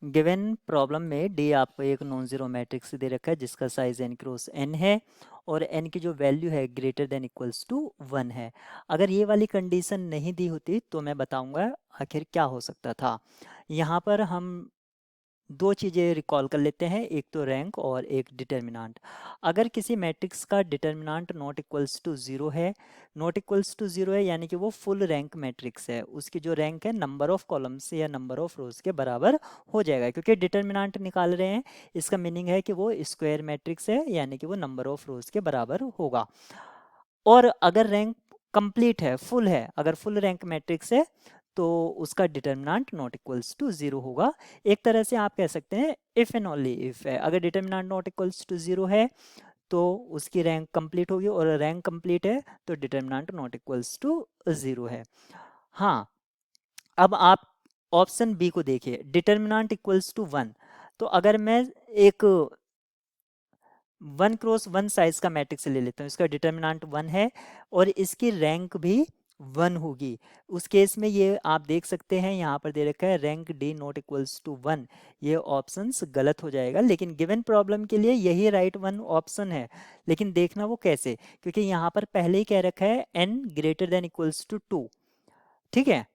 Given problem में D आपको एक नॉन जीरो मैट्रिक्स दे रखा है जिसका साइज n क्रॉस n है और n की जो वैल्यू है ग्रेटर देन इक्वल्स टू 1 है। अगर ये वाली कंडीशन नहीं दी होती तो मैं बताऊंगा आखिर क्या हो सकता था। यहाँ पर हम दो चीज़ें रिकॉल कर लेते हैं, एक तो रैंक और एक डिटर्मिनांट। अगर किसी मैट्रिक्स का determinant not equals to zero है, नॉट इक्वल्स टू ज़ीरो है यानी कि वो फुल रैंक मैट्रिक्स है, उसकी जो रैंक है नंबर ऑफ कॉलम्स या नंबर ऑफ रोज के बराबर हो जाएगा, क्योंकि डिटर्मिनांट निकाल रहे हैं। इसका मीनिंग है कि वो स्क्वायर मैट्रिक्स है यानी कि वो नंबर ऑफ रोज के बराबर होगा। और अगर रैंक कंप्लीट है, फुल है, अगर फुल रैंक मैट्रिक्स है तो उसका determinant not equals to zero होगा। एक तरह से आप कह सकते हैं इफ एंड ओनली इफ है। अगर determinant not equals to zero है तो उसकी रैंक कंप्लीट होगी, और रैंक कंप्लीट है तो determinant not equals to zero है। हाँ, अब आप ऑप्शन बी को देखिए, डिटर्मिनांट इक्वल्स टू वन। तो अगर मैं एक 1x1 साइज का मैट्रिक्स ले लेता हूँ, इसका डिटर्मिनांट 1 है और इसकी रैंक भी 1 होगी, उस केस में ये आप देख सकते हैं यहाँ पर दे रखा है rank D not equals to 1। ये ऑप्शंस गलत हो जाएगा, लेकिन गिवन प्रॉब्लम के लिए यही राइट वन ऑप्शन है। लेकिन देखना वो कैसे, क्योंकि यहाँ पर पहले ही कह रखा है n greater than equals to 2। ठीक है,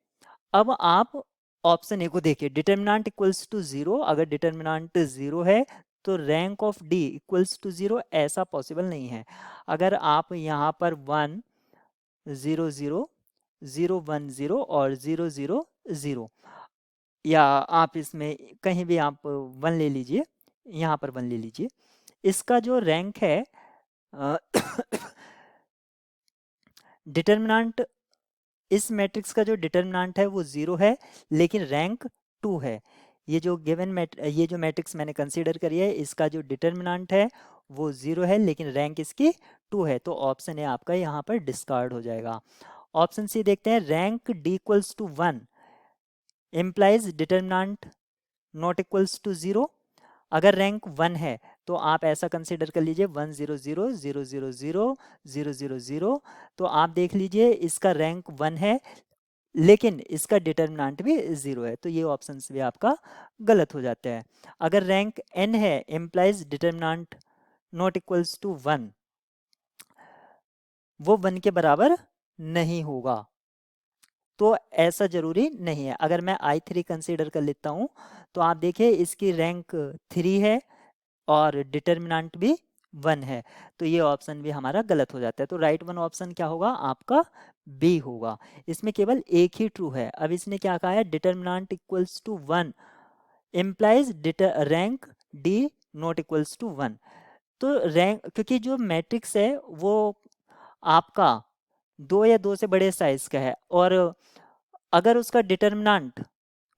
अब आप ऑप्शन ए को देखिए, डिटर्मिनांट इक्वल्स टू जीरो। अगर डिटर्मिनांट जीरो है तो rank of D equals to zero, ऐसा पॉसिबल नहीं है। अगर आप यहाँ पर 1 0 0 0 1 0 और 0 0 0, या आप इसमें कहीं भी आप 1 ले लीजिए, यहाँ पर 1 ले लीजिए, इसका जो रैंक है डिटर्मिनांट इस मैट्रिक्स का जो डिटर्मिनांट है वो जीरो है लेकिन रैंक टू है। ये जो ये जो मैट्रिक्स मैंने कंसीडर करी है, इसका जो डिटर्मिनांट है वो जीरो है लेकिन रैंक इसकी टू है, तो ऑप्शन ए आपका यहाँ पर डिस्कार्ड हो जाएगा। ऑप्शन सी देखते हैं, rank D equals to 1 implies determinant not equals to zero. अगर रैंक 1 है तो आप ऐसा कंसीडर कर लीजिए 1 0 0 0 0 0 0 0 0, तो आप देख लीजिए इसका रैंक 1 है लेकिन इसका डिटर्मिनांट भी जीरो है, तो ये ऑप्शन भी आपका गलत हो जाता है। अगर रैंक n है implies determinant not equals to 1, वो 1 के बराबर नहीं होगा, तो ऐसा जरूरी नहीं है। अगर मैं i3 कंसीडर कर लेता हूँ तो आप देखिए इसकी रैंक 3 है और डिटर्मिनांट भी 1 है, तो ये ऑप्शन भी हमारा गलत हो जाता है। तो राइट वन ऑप्शन क्या होगा आपका, बी होगा। इसमें केवल एक ही ट्रू है। अब इसने क्या कहा है, determinant equals to 1 implies rank D not equals to 1। तो रैंक, क्योंकि जो मैट्रिक्स है वो आपका 2 या 2 से बड़े साइज का है, और अगर उसका डिटर्मिनांट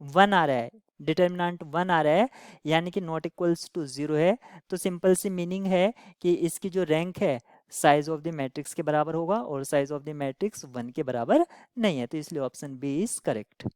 1 आ रहा है, डिटर्मिनांट 1 आ रहा है यानी कि नॉट इक्वल्स टू 0 है, तो सिंपल सी मीनिंग है कि इसकी जो रैंक है साइज ऑफ द मैट्रिक्स के बराबर होगा, और साइज ऑफ द मैट्रिक्स 1 के बराबर नहीं है, तो इसलिए ऑप्शन बी इज करेक्ट।